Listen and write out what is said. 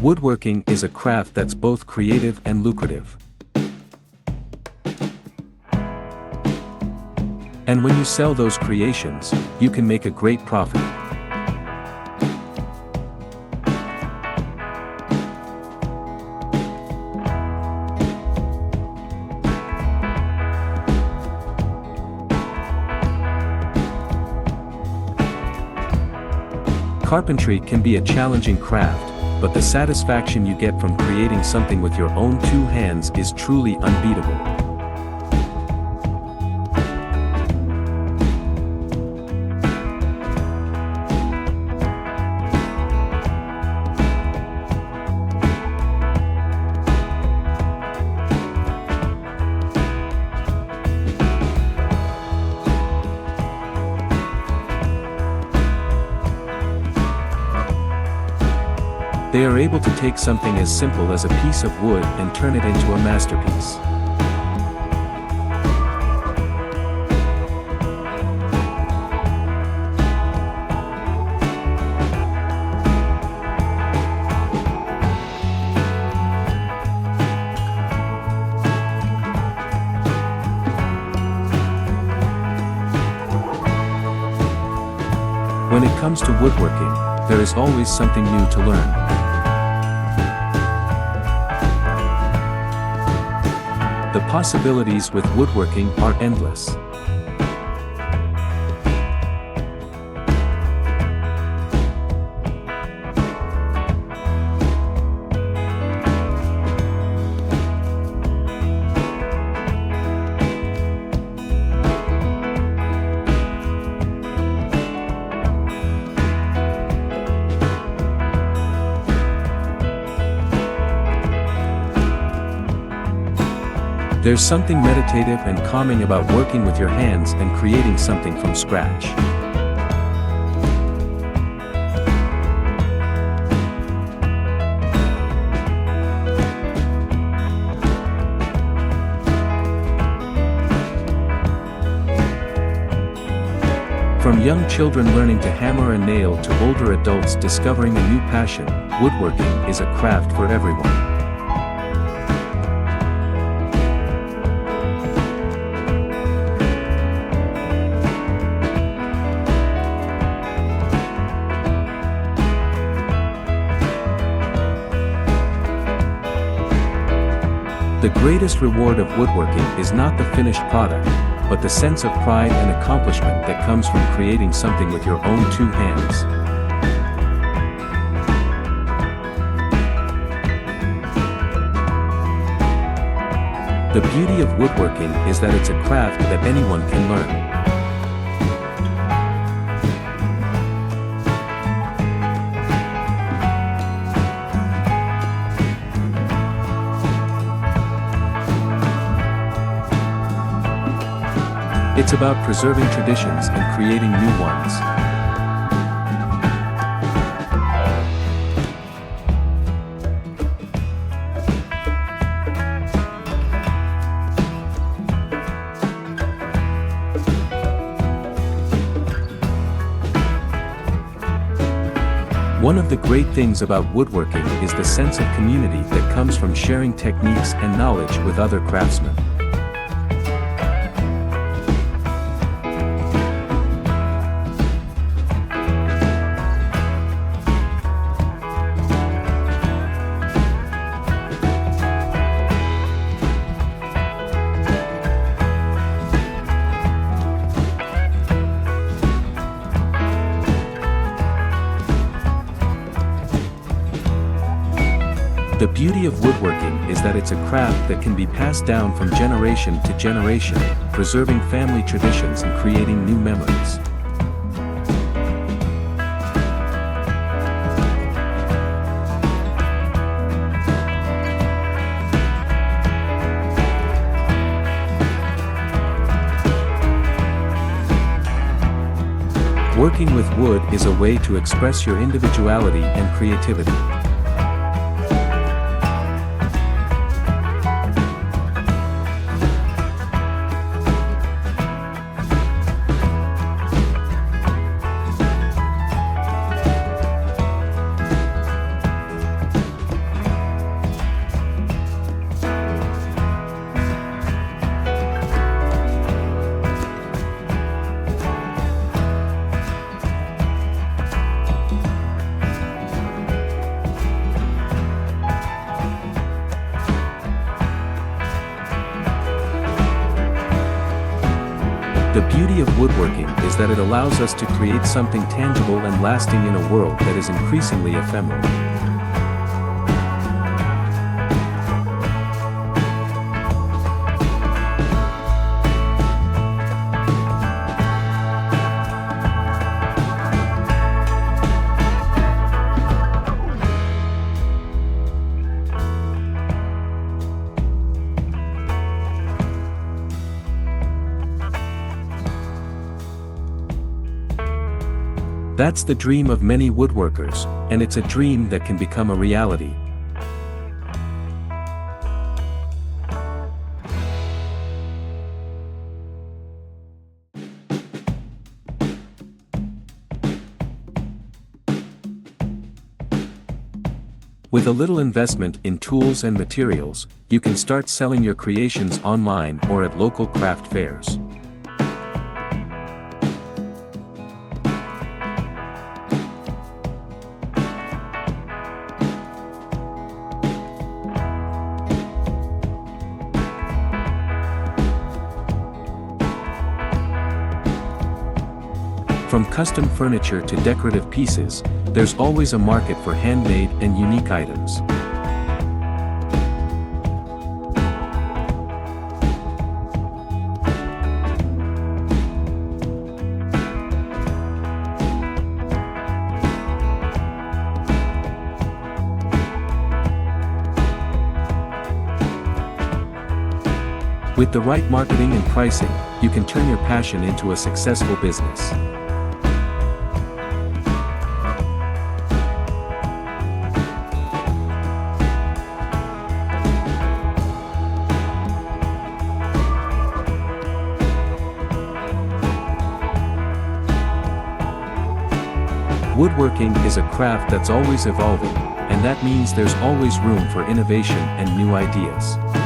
Woodworking is a craft that's both creative and lucrative. And when you sell those creations, you can make a great profit. Carpentry can be a challenging craft, but the satisfaction you get from creating something with your own two hands is truly unbeatable. They are able to take something as simple as a piece of wood and turn it into a masterpiece. When it comes to woodworking, there is always something new to learn. The possibilities with woodworking are endless. There's something meditative and calming about working with your hands and creating something from scratch. From young children learning to hammer and nail to older adults discovering a new passion, woodworking is a craft for everyone. The greatest reward of woodworking is not the finished product, but the sense of pride and accomplishment that comes from creating something with your own two hands. The beauty of woodworking is that it's a craft that anyone can learn. It's about preserving traditions and creating new ones. One of the great things about woodworking is the sense of community that comes from sharing techniques and knowledge with other craftsmen. The beauty of woodworking is that it's a craft that can be passed down from generation to generation, preserving family traditions and creating new memories. Working with wood is a way to express your individuality and creativity. The beauty of woodworking is that it allows us to create something tangible and lasting in a world that is increasingly ephemeral. That's the dream of many woodworkers, and it's a dream that can become a reality. With a little investment in tools and materials, you can start selling your creations online or at local craft fairs. From custom furniture to decorative pieces, there's always a market for handmade and unique items. With the right marketing and pricing, you can turn your passion into a successful business. Woodworking is a craft that's always evolving, and that means there's always room for innovation and new ideas.